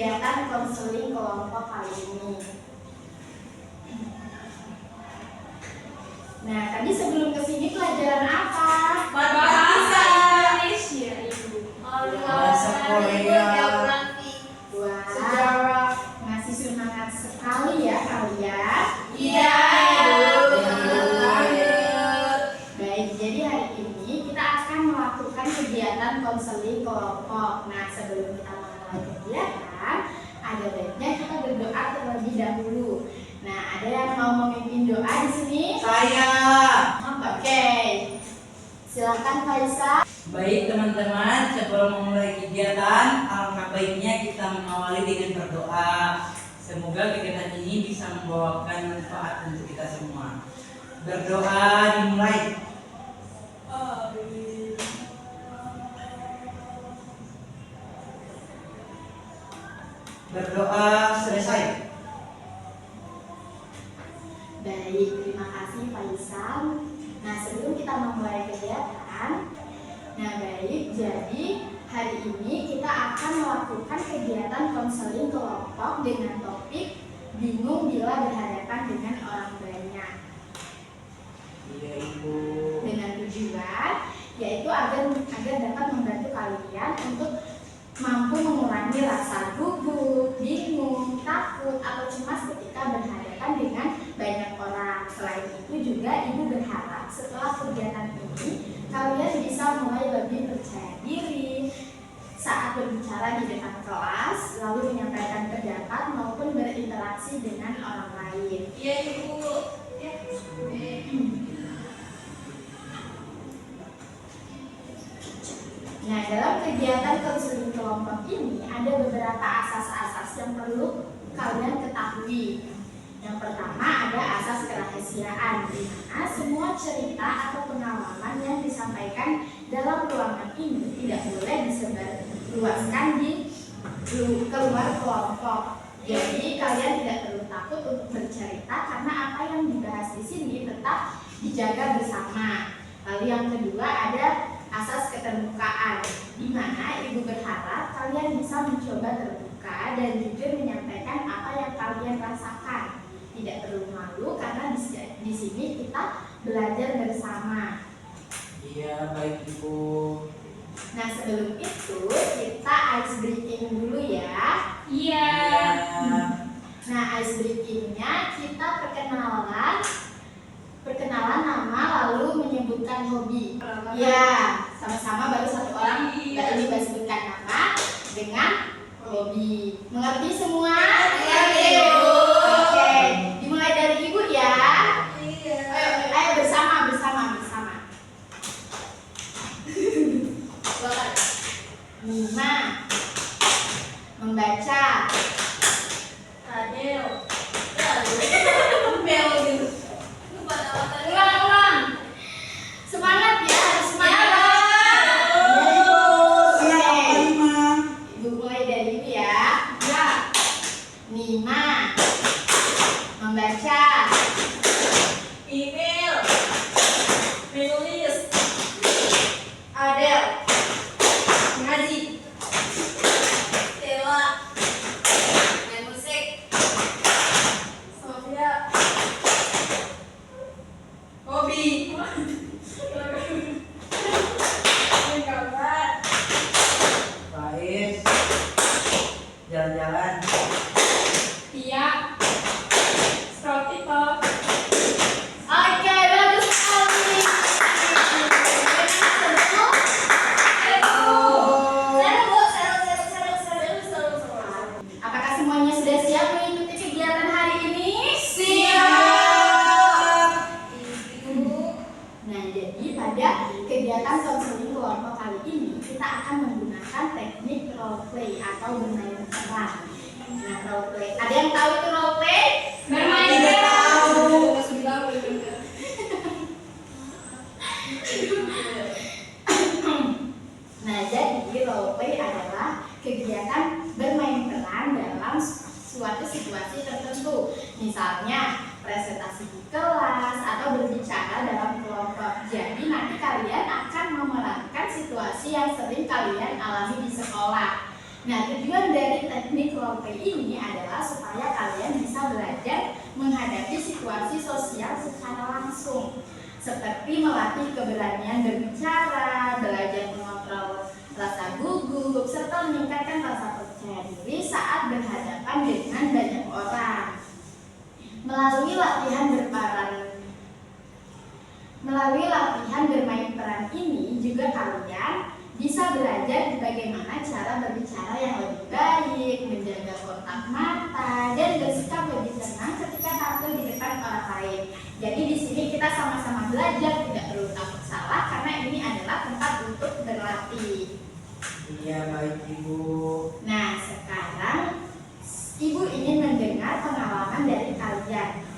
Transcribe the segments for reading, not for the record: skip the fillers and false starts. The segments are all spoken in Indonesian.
kegiatan konseling kelompok kali ini. Nah, tadi sebelum kesini pelajaran apa? Bahasa Indonesia, Ibu. Bahasa Korea. Geografi. Wah, Sejarah. masih semangat sekali ya kalian. Iya, Ibu. Baik, jadi hari ini kita akan melakukan kegiatan konseling kelompok. Nah, sebelum kita memulai kegiatan, ada baiknya kita berdoa terlebih dahulu. Nah, ada yang mau memimpin doa di sini? Saya. Oke, silakan Faisal. Baik teman-teman, sebelum memulai kegiatan, alangkah baiknya kita mengawali dengan berdoa. Semoga kegiatan ini bisa membawakan manfaat untuk kita semua. Berdoa dimulai. Berdoa selesai. Baik, terima kasih Faisal. Nah, sebelum kita memulai kegiatan, jadi hari ini kita akan melakukan kegiatan konseling kelompok dengan topik bingung bila berhadapan dengan orang banyak. Iya, Ibu. Dengan tujuan yaitu agar dapat membantu kalian untuk mampu mengurangi rasa gugup, bingung, takut, atau cemas ketika berhadapan dengan banyak orang. Selain itu juga Ibu berharap setelah kegiatan ini kalian bisa mulai lebih percaya diri saat berbicara di depan kelas, lalu menyampaikan pendapat maupun berinteraksi dengan orang lain. Iya, Ibu. Nah, dalam kegiatan konseling kelompok ini ada beberapa asas-asas yang perlu kalian ketahui. Yang pertama ada asas kerahasiaan, di mana semua cerita atau pengalaman yang disampaikan dalam ruangan ini tidak boleh disebarluaskan di keluar kelompok. Jadi kalian tidak perlu takut untuk bercerita karena apa yang dibahas di sini tetap dijaga bersama. Lalu yang kedua ada asas keterbukaan, di mana Ibu berharap kalian bisa mencoba terbuka dan jujur menyampaikan apa yang kalian rasakan. Tidak perlu malu karena di sini kita belajar bersama. Iya, baik Ibu. Nah, sebelum itu kita ice breaking dulu ya. Iya. Nah, ice breakingnya kita perkenalan nama lalu menyebutkan hobi. Ya, sama-sama baru satu orang. Iya. Ini sebutkan nama dengan hobi. Mengerti semua? Iya, Bu. Oke, dimulai dari Ibu ya. Iya. Ayo bersama. Nima, membaca. Adel. Bel gitu. Lupa nama. Ulang. Semangat ya, harus semangat. Ibu mulai dari Ibu ya. Ya. Nima, membaca. Email. Menulis. Adel, Ngaji. Stella. Main musik. Sofia. Hobi. Main gambar. Faiz. Jalan-jalan. Tia. Scroll TikTok. oke, bagus sekali. Apakah semuanya sudah siap mengikuti kegiatan hari ini? Nah, jadi pada kegiatan konseling kelompok kali ini kita akan menggunakan teknik role play atau bermain peran. Nah, role play. Ada yang tahu itu role play? Bermain Tidak peran. tahu. Nah, jadi role play adalah kegiatan bermain peran dalam suatu situasi tertentu. Misalnya presentasi di kelas atau berbicara dalam kelompok. Jadi nanti kalian akan memerankan situasi yang sering kalian alami di sekolah. Nah, tujuan dari teknik role play ini adalah supaya kalian bisa belajar menghadapi situasi sosial secara langsung, seperti melatih keberanian berbicara, belajar mengontrol rasa gugup, serta meningkatkan rasa percaya diri saat berhadapan dengan banyak orang. Melalui latihan bermain peran ini juga kalian bisa belajar bagaimana cara berbicara yang lebih baik, menjaga kontak mata, dan bersikap lebih tenang ketika tampil di depan orang lain. Jadi di sini kita sama-sama belajar, tidak perlu takut salah karena ini adalah tempat untuk berlatih. Iya, baik Ibu. Nah, sekarang Ibu ingin mendengar pengalaman dari kalian.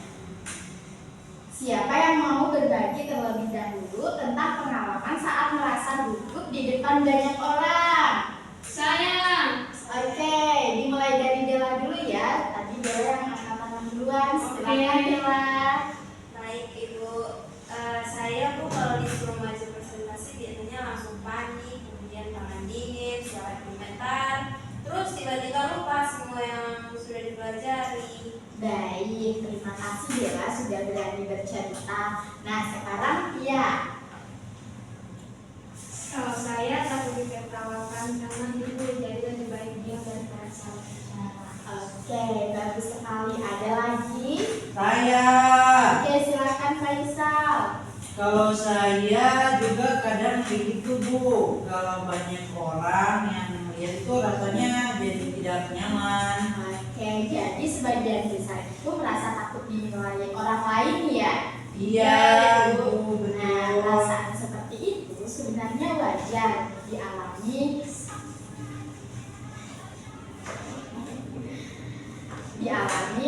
Siapa yang mau berbagi terlebih dahulu tentang pengalaman saat merasa gugup di depan banyak orang? Saya. Oke, dimulai dari Dela dulu ya. Tadi Dela yang angkat tangan duluan. Silakan Dela. Baik Ibu, saya tuh kalau disuruh maju presentasi biasanya langsung panik, kemudian tangan dingin, suara gemetar, terus tiba-tiba lupa semua yang sudah dipelajari. Baik, terima kasih Dela sudah berani bercerita. Nah, sekarang Tia. Kalau saya takut ditertawakan karena itu jadi lebih baik diam dan salah bicara. Oke, bagus sekali. Ada lagi? Saya. Oke, silakan Faisal. Kalau saya juga kadang begitu Bu. Kalau banyak orang yang melihat itu rasanya jadi tidak nyaman. Oke, jadi sebagian besar itu merasa takut dinilai orang lain ya? Iya, Ibu. Ibu, Nah, betul. perasaan seperti itu sebenarnya wajar dialami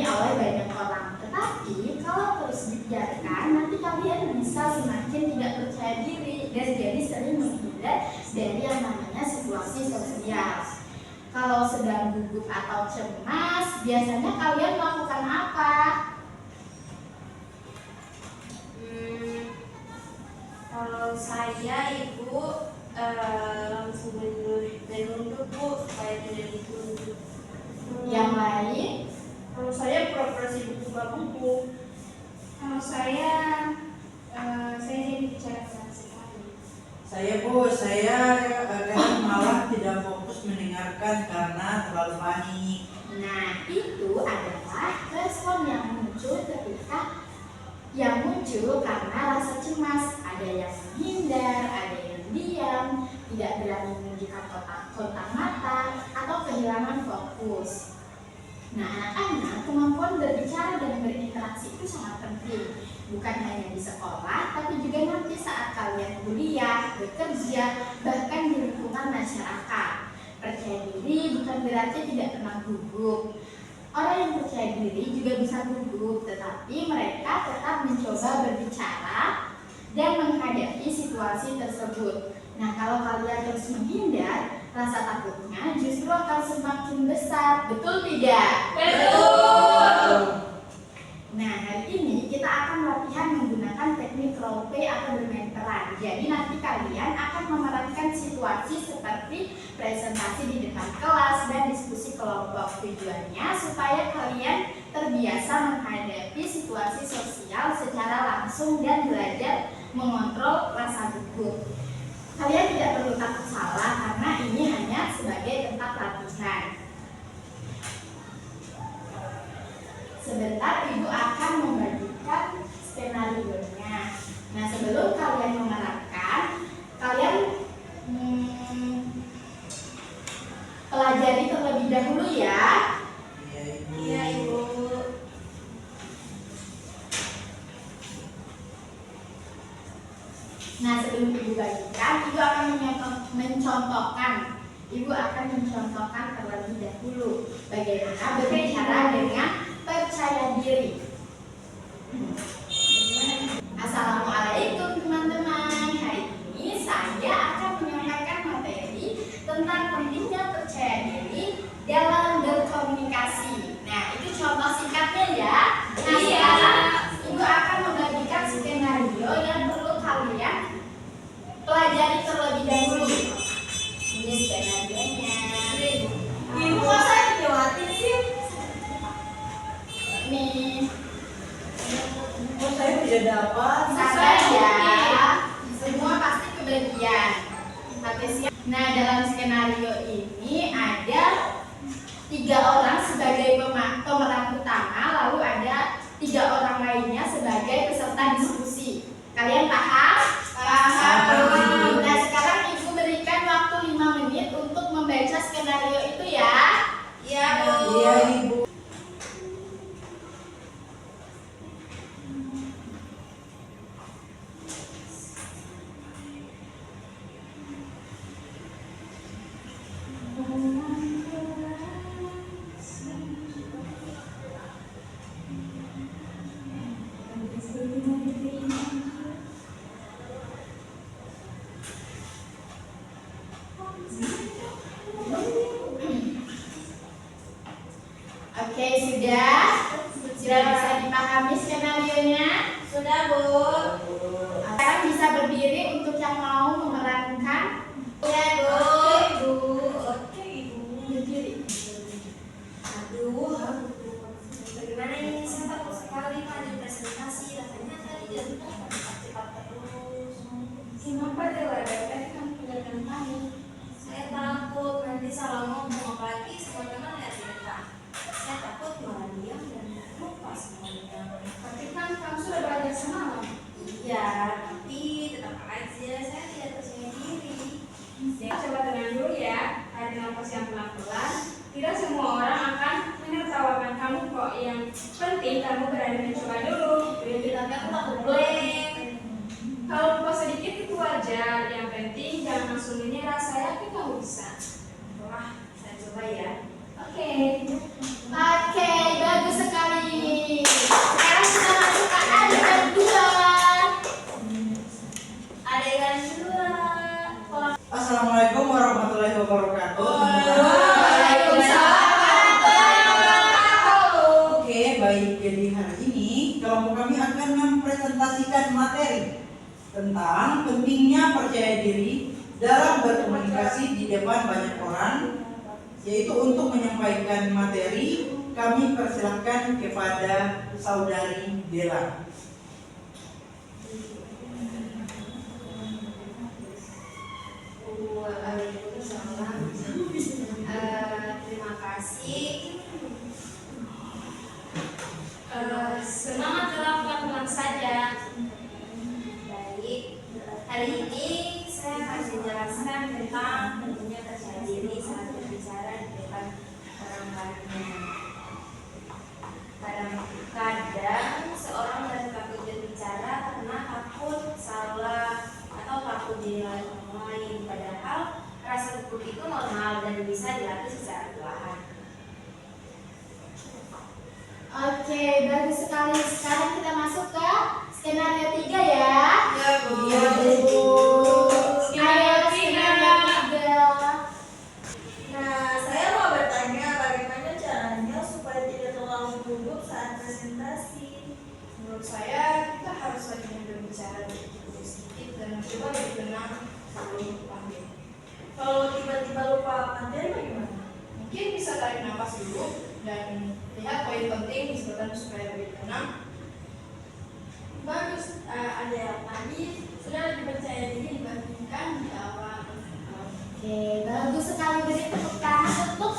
oleh banyak orang. Tetapi kalau terus dibiarkan, nanti kalian bisa semakin tidak percaya diri dan jadi sering menghindar dari yang namanya situasi sosial. Kalau sedang gugup atau cemas, biasanya kalian melakukan apa? Kalau saya Ibu langsung menunduk Bu supaya tidak ditunjuk. Yang lain? Kalau saya pura-pura sibuk buka buku. Kalau saya jadi bicara keras sekali. Saya Bu, saya kadang malah tidak fokus mendengarkan karena terlalu panik. Nah, itu adalah respon yang muncul karena rasa cemas. Ada yang menghindar, ada yang diam, tidak berani menunjukkan kontak mata, atau kehilangan fokus. Nah, anak-anak, kemampuan berbicara dan berinteraksi itu sangat penting. Bukan hanya di sekolah, tapi juga nanti saat kalian kuliah, bekerja, bahkan di lingkungan masyarakat. Percaya diri bukan berarti tidak pernah gugup. Orang yang percaya diri juga bisa gugup, tetapi mereka tetap mencoba berbicara dan menghadapi situasi tersebut. Nah, kalau kalian terus menghindar, rasa takutnya justru akan semakin besar. Betul tidak? Betul. Nah, hari ini kita akan latihan menggunakan teknik role play atau bermain peran. Jadi nanti kalian akan memerankan situasi seperti presentasi di depan kelas dan diskusi kelompok. Tujuannya supaya kalian terbiasa menghadapi situasi sosial secara langsung dan belajar mengontrol rasa gugup. Kalian tidak perlu takut salah karena ini hanya sebagai tempat latihan. Sebentar Ibu akan membagikan skenario-nya. Nah, sebelum kalian menerapkan, kalian pelajari terlebih dahulu ya. Iya Ibu. Nah, sebelum Ibu bagikan, Ibu akan mencontohkan. Ibu akan mencontohkan terlebih dahulu bagaimana berbicara dengan percaya diri. Assalamualaikum teman-teman. Hari ini saya akan menyampaikan materi tentang pentingnya percaya diri dalam berkomunikasi. Nah, itu contoh singkatnya ya. Nah, sekarang Ibu akan membagikan skenario yang perlu kalian pelajari terlebih dahulu. Ini skenario-nya. dapat. Sabar ya, semua pasti kebagian. Oke, siap. Nah, dalam skenario ini ada 3 orang sebagai pemeran utama, lalu ada 3 orang lainnya sebagai peserta diskusi. Kalian paham? Paham. Nah, sekarang Ibu berikan waktu 5 menit untuk membaca skenario itu ya. Iya, Bu. Iya, Ibu. Oke, sudah bisa dipahami skenarionya. Sudah, Bu. Sekarang bisa berdiri untuk yang mau memerankan. Iya, Bu. Oke, Ibu. Berdiri. Aduh, bagaimana ini? Saya takut sekali pada presentasi. Rasanya tadi jadi cepat terus. Kenapa Dewa? Dari tadi kamu kelihatan panik. Saya takut nanti salah ngomong, apalagi semua teman lihat kita. Saya takut malah diam dan lupa semuanya. Tapi kan kamu sudah belajar semalam. Iya, tapi tetap aja saya tidak percaya diri. Coba tenang dulu ya. Tarik nafas yang pelan-pelan. Tidak semua orang akan menertawakan kamu kok. Yang penting kamu berani mencoba dulu. Tapi aku takut blank. Kalau lupa sedikit itu wajar. Yang penting jangan langsung menyerah. Saya yakin kamu bisa. Wah, saya coba ya. Oke. Oke, bagus sekali. Sekarang kita masuk ke adegan 2. Adegan 2. Assalamualaikum warahmatullahi wabarakatuh. Oke, baik. Jadi hari ini kelompok kami akan mempresentasikan materi tentang pentingnya percaya diri dalam berkomunikasi di depan banyak orang, yaitu untuk menyampaikan materi. Kami persilahkan kepada Saudari Dela. Terima kasih. Semangat pelan-pelan saja. Baik, hari ini saya akan menjelaskan tentang pentingnya percaya diri saat berbicara di depan orang banyak. Kadang seorang merasa takut berbicara karena takut salah atau takut dinilai orang lain. Padahal rasa takut itu normal dan bisa dilatih secara perlahan. Oke, bagus sekali. Sekarang kita masuk ke skenario 3 ya. Ya, Iya, Bu. Ayo, skenario 3. Nah, saya mau bertanya bagaimana caranya supaya tidak terlalu gugup saat presentasi. Menurut saya kita harus lagi berbicara sedikit dan coba lebih tenang sebelum dipanggil. Kalau tiba-tiba lupa materi bagaimana? Mungkin bisa tarik nafas dulu dan lihat poin penting disebutkan supaya lebih tenang. Bagus, ada yang tadi sudah lebih percaya diri dibandingkan di awal. Oke, bagus sekali. Beri tepuk tangan untuk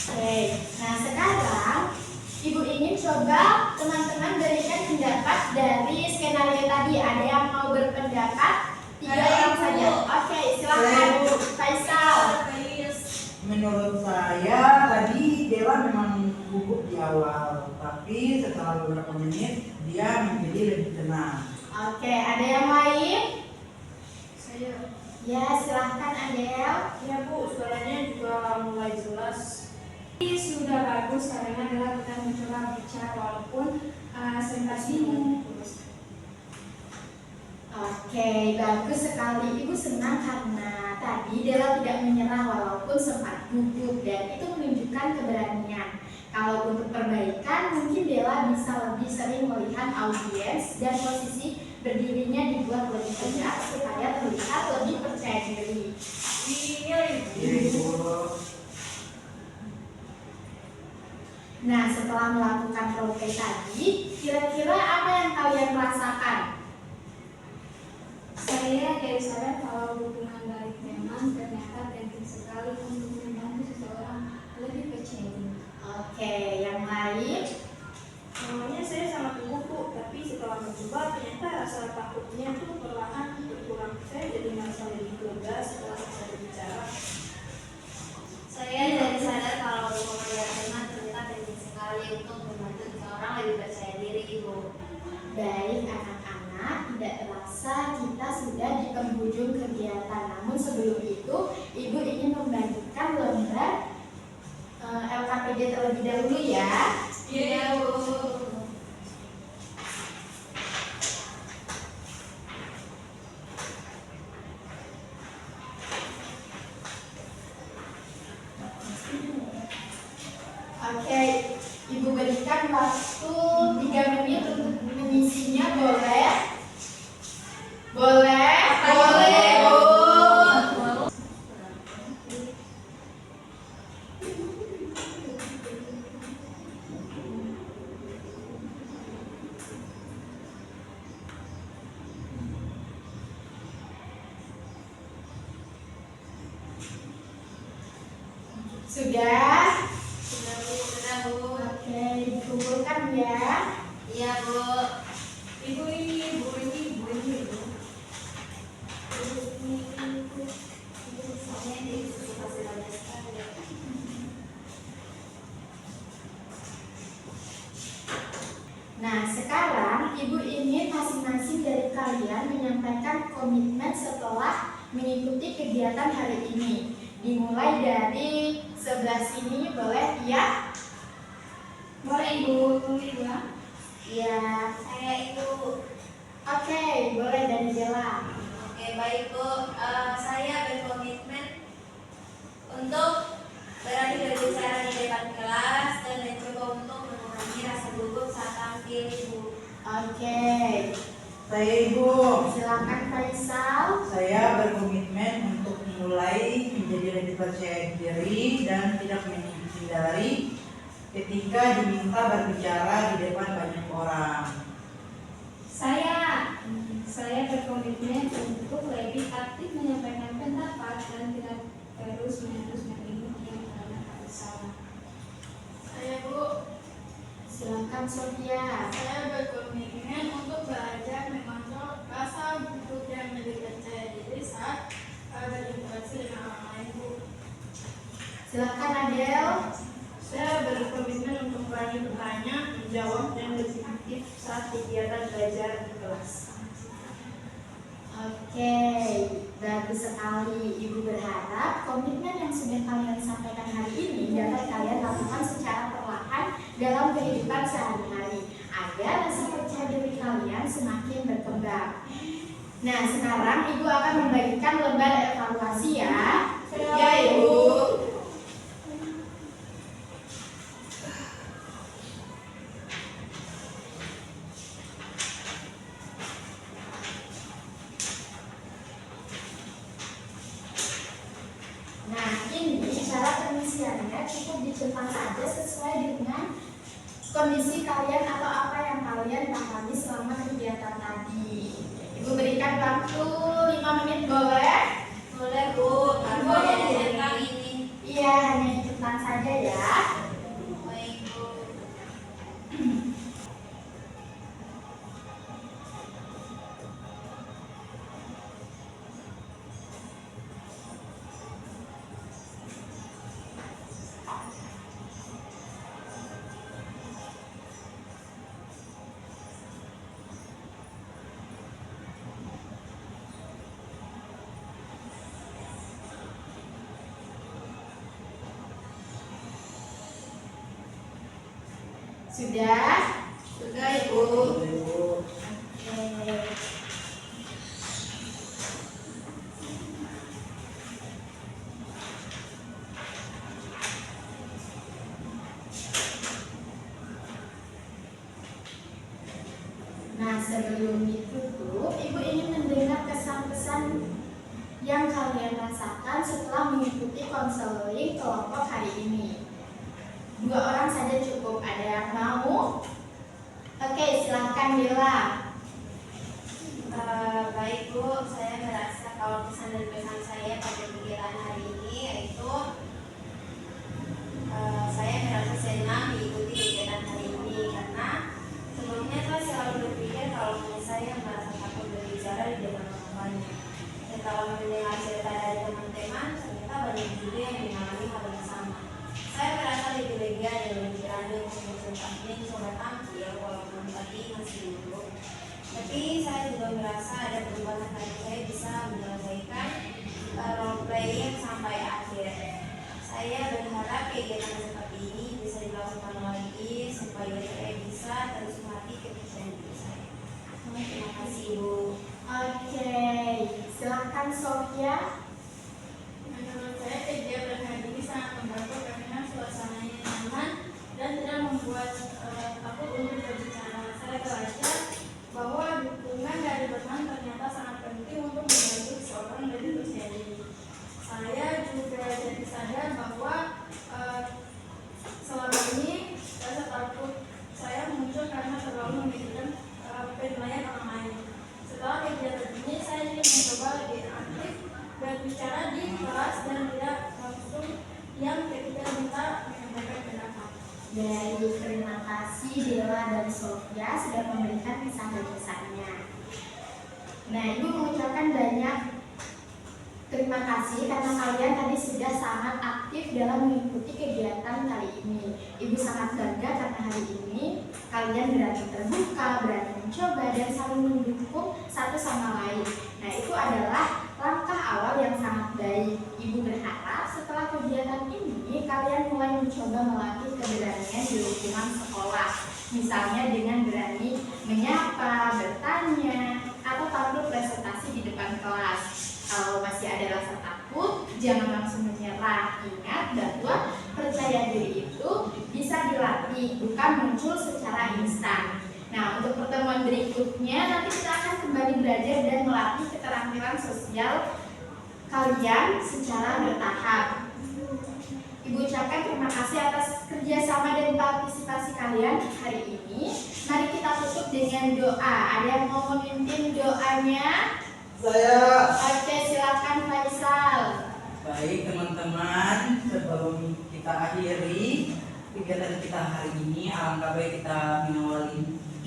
Oke, nah sekarang Ibu ingin coba teman-teman berikan pendapat dari skenario tadi. Ada yang mau berpendapat? 3 orang saja. Oke, silakan Faisal. Menurut saya tadi Dela memang gugup di awal, tapi setelah beberapa menit dia menjadi lebih tenang. Oke, ada yang lain? Saya, Ya, silahkan Adel. ya Bu, suaranya juga mulai jelas. Ini sudah bagus karena adalah kita mencoba bicara walaupun sempat bingung. Oke, bagus sekali. Ibu senang karena tadi Dela tidak menyerah walaupun sempat gugup dan itu menunjukkan keberanian. Kalau untuk perbaikan, mungkin Dela bisa lebih sering melihat audiens dan posisi berdirinya dibuat lebih tegak supaya terlihat lebih percaya diri. Iya, Ibu. Nah, setelah melakukan roleplay tadi, kira-kira apa yang kalian rasakan? Saya jadi sadar kalau dukungan dari teman ternyata penting sekali untuk membantu seseorang lebih percaya diri. Oke, yang lain? Awalnya saya sangat gugup, tapi setelah mencoba ternyata rasa takutnya tuh perlahan berkurang. Saya jadi merasa lebih lega setelah saya berbicara. Saya jadi sadar kalau dukungan dari teman ternyata penting sekali untuk membantu seseorang lebih percaya diri, Ibu. Baik anak-anak, tidak terasa kita sudah di penghujung kegiatan. Namun sebelum itu, Ibu ingin membagikan lembar LKPD terlebih dahulu ya. Iya, Bu. Oke, Ibu berikan waktu 3 menit untuk mengisinya, boleh? Boleh? Boleh, Bu. Sudah? Sudah, Bu. Oke, dikumpulkan ya. Iya, Bu. Ibu ini, Bu ini, Bu ini, Bu. Soalnya ini susu pasti banyak sekali. Nah, sekarang Ibu ingin masing-masing dari kalian menyampaikan komitmen setelah mengikuti kegiatan hari ini. Dimulai dari sebelah sini, boleh ya? Boleh, Ibu. Tunggu, Ibu ya. Ya. Saya Ibu. Oke, boleh dari Bella. Oke, baik, Bu. Saya berkomitmen untuk berani berbicara di depan kelas dan mencoba untuk mengurangi rasa gugup saat tampil, Ibu. Oke, Saya Ibu, silakan Faisal. saya berkomitmen untuk mulai menjadi lebih percaya diri dan tidak menghindari ketika diminta berbicara di depan banyak orang. Saya berkomitmen untuk lebih aktif menyampaikan pendapat dan tidak terus-menerus mengingin karena harus salah. Saya, Bu. Silakan Sofia. Saya berkomitmen untuk belajar mengontrol rasa gugup dan lebih percaya diri saat berinteraksi dengan orang lain, Bu. Silakan Adel. Saya berkomitmen untuk berani bertanya, menjawab, dan lebih aktif saat kegiatan belajar di kelas. Oke, bagus sekali. Ibu berharap komitmen yang sudah kalian sampaikan hari ini dapat kalian lakukan secara perlahan dalam kehidupan sehari-hari agar rasa percaya diri kalian semakin berkembang. Nah, sekarang Ibu akan membagikan lembar evaluasi ya. Ya, Ibu. Nah, ini cara pengisiannya cukup dicentang saja sesuai dengan kondisi kalian atau apa yang kalian pahami selama kegiatan tadi. Ibu berikan waktu 5 menit, boleh? Boleh, Bu. Ibu ada di belakang ini. Iya, hanya dicentang saja ya. Baik, Bu. Sudah? Sudah, Ibu. Oke. Nah, sebelum ditutup, Ibu ingin mendengar kesan-kesan yang kalian rasakan setelah mengikuti konseling kelompok hari ini. 2 orang saja cukup. Ada yang mau? Oke, silahkan Bella. Baik Bu, saya merasa kalau pesan dan pesan saya pada kegiatan hari ini yaitu saya merasa senang mengikuti kegiatan hari ini karena sebelumnya saya selalu berpikir kalau saya merasa takut berbicara di depan orang banyak. Dan kalau mendengar cerita dari teman-teman, ternyata banyak juga yang mengalami hal yang sama. Saya merasa lebih lega dan lebih berani untuk menceritakan soal tampil walaupun tadi masih dulu. Tapi saya juga merasa ada perubahan karena saya bisa menyelesaikan role playing sampai akhir. Saya berharap kegiatan seperti ini bisa dilakukan lagi supaya saya bisa terus melatih kepercayaan diri saya. Terima kasih Ibu. Oke, silahkan Sofia. Menurut saya kegiatan hari ini sangat membantu karena suasananya nyaman dan tidak membuat takut untuk berbicara. Saya belajar bahwa dukungan dari teman ternyata sangat penting untuk membantu seseorang lebih percaya diri. Saya juga jadi sadar bahwa selama ini rasa takut saya muncul karena terlalu memikirkan penilaian orang lain. Setelah kegiatan ini, saya ingin mencoba lebih aktif berbicara di kelas dan tidak langsung yang ketika kita menyampaikan pendapat. Baik, terima kasih Bella dan Sofia sudah memberikan kisah dan pesannya. Nah, Ibu mengucapkan banyak terima kasih karena kalian tadi sudah sangat aktif dalam mengikuti kegiatan kali ini. Ibu sangat bangga karena hari ini kalian berani terbuka, berani mencoba, dan saling mendukung satu sama lain. Nah, itu adalah langkah awal yang sangat baik. Ibu berharap setelah kegiatan ini kalian mulai mencoba melatih keberanian di lingkungan sekolah. Misalnya dengan berani menyapa, bertanya, atau tampil presentasi di depan kelas. Kalau masih ada rasa takut, jangan langsung menyerah. Ingat bahwa percaya diri itu bisa dilatih, bukan muncul secara instan. Nah, untuk pertemuan berikutnya nanti kita akan kembali belajar dan melatih keterampilan sosial kalian secara bertahap. Ibu ucapkan terima kasih atas kerjasama dan partisipasi kalian hari ini. Mari kita tutup dengan doa. Ada yang mau memimpin doanya? Saya. Oke, silakan Faisal. Baik teman-teman, sebelum kita akhiri kegiatan kita hari ini, alangkah baik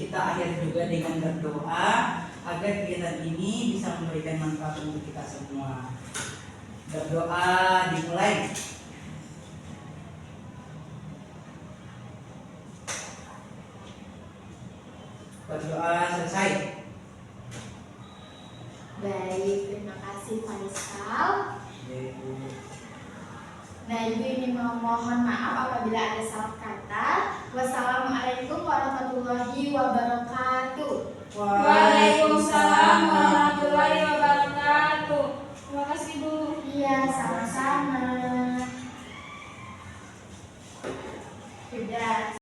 kita akhiri juga dengan berdoa agar kegiatan ini bisa memberikan manfaat untuk kita semua. Berdoa dimulai. Berdoa selesai. Baik, terima kasih Faisal. Nah, Ibu ini mohon maaf apabila ada salah kata. Wassalamualaikum warahmatullahi wabarakatuh. Waalaikumsalam warahmatullahi wabarakatuh. Terima kasih Bu. Iya, sama-sama.